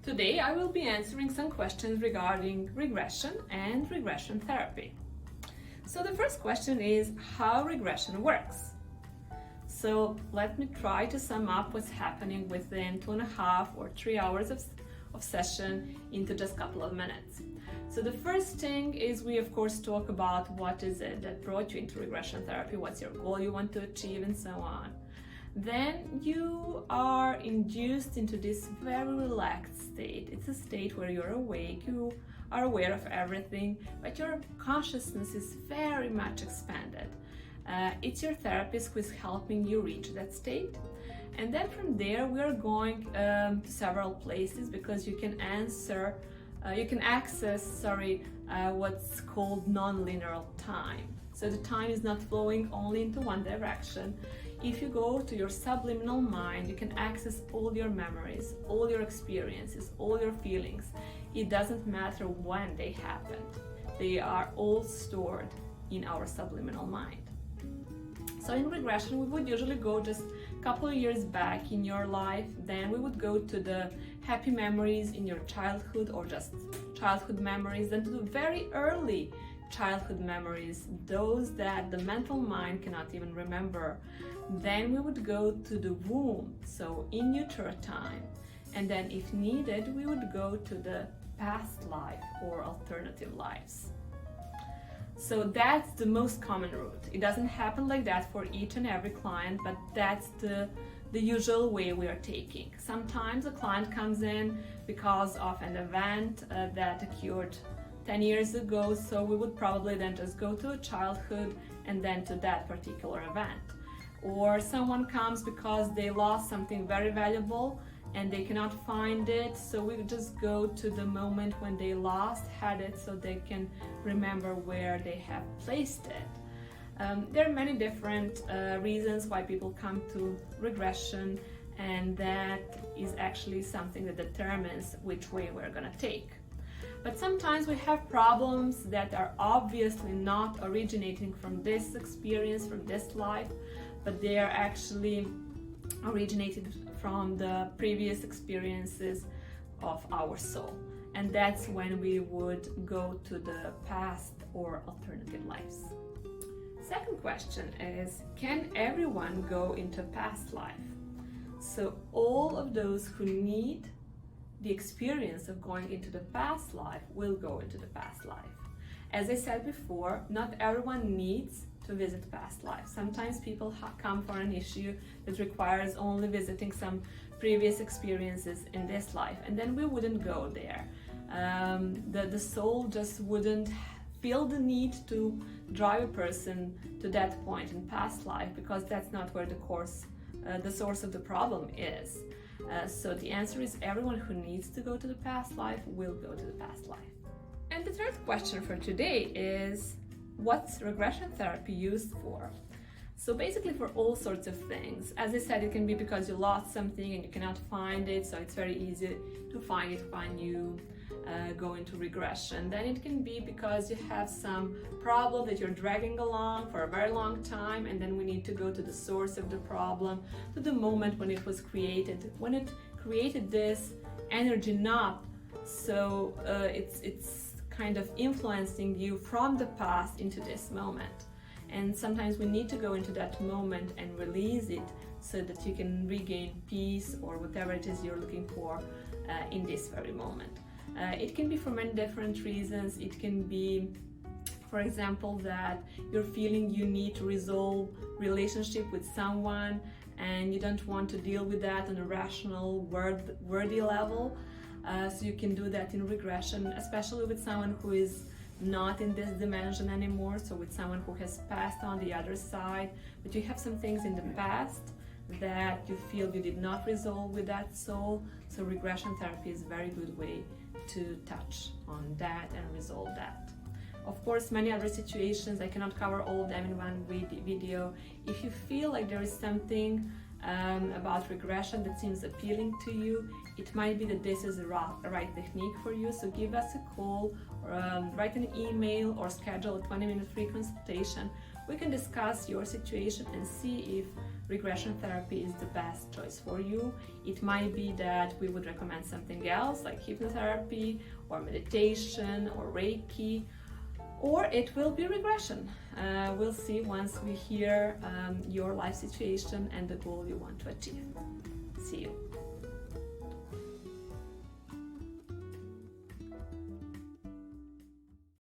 Today I will be answering some questions regarding regression and regression therapy. So the first question is how regression works. So let me try to sum up what's happening within 2.5 or 3 hours of session into just a couple of minutes. So the first thing is we of course talk about what is it that brought you into regression therapy, what's your goal you want to achieve, and so on. Then you are induced into this very relaxed state. It's a state where you're awake, you are aware of everything, but your consciousness is very much expanded. It's your therapist who is helping you reach that state. And then from there we are going to several places because you can access what's called non-linear time. So the time is not flowing only into one direction. If you go to your subliminal mind, you can access all your memories, all your experiences, all your feelings. It doesn't matter when they happened. They are all stored in our subliminal mind. So in regression, we would usually go just a couple of years back in your life. Then we would go to the happy memories in your childhood or just childhood memories, then to the very early childhood memories, those that the mental mind cannot even remember. Then we would go to the womb, so in utero time, and then if needed we would go to the past life or alternative lives. So that's the most common route. It doesn't happen like that for each and every client, but that's the usual way we are taking. Sometimes a client comes in because of an event that occurred 10 years ago, so we would probably then just go to a childhood and then to that particular event. Or someone comes because they lost something very valuable and they cannot find it, so we just go to the moment when they had it so they can remember where they have placed it. There are many different reasons why people come to regression, and that is actually something that determines which way we're gonna take. But sometimes we have problems that are obviously not originating from this experience, from this life, but they are actually originated from the previous experiences of our soul. And that's when we would go to the past or alternative lives. Second question is, can everyone go into past life? So all of those who need the experience of going into the past life will go into the past life. As I said before, not everyone needs to visit past life. Sometimes people come for an issue that requires only visiting some previous experiences in this life, and then we wouldn't go there. The soul just wouldn't feel the need to drive a person to that point in past life, because that's not where the source of the problem is. So the answer is everyone who needs to go to the past life will go to the past life. And the third question for today is, what's regression therapy used for? So basically for all sorts of things. As I said, it can be because you lost something and you cannot find it, so it's very easy to find it when you go into regression. Then it can be because you have some problem that you're dragging along for a very long time, and then we need to go to the source of the problem, to the moment when it was created, when it created this energy knot. So it's kind of influencing you from the past into this moment. And sometimes we need to go into that moment and release it so that you can regain peace or whatever it is you're looking for in this very moment. It can be for many different reasons. It can be, for example, that you're feeling you need to resolve relationship with someone and you don't want to deal with that on a rational, worthy level. So you can do that in regression, especially with someone who is not in this dimension anymore, so with someone who has passed on the other side, but you have some things in the past that you feel you did not resolve with that soul. So regression therapy is a very good way to touch on that and resolve that. Of course, many other situations, I cannot cover all of them in one video. If you feel like there is something about regression that seems appealing to you, it might be that this is the right technique for you. So give us a call, or write an email, or schedule a 20-minute free consultation. We can discuss your situation and see if regression therapy is the best choice for you. It might be that we would recommend something else like hypnotherapy or meditation or Reiki, or it will be regression. We'll see once we hear your life situation and the goal you want to achieve. See you.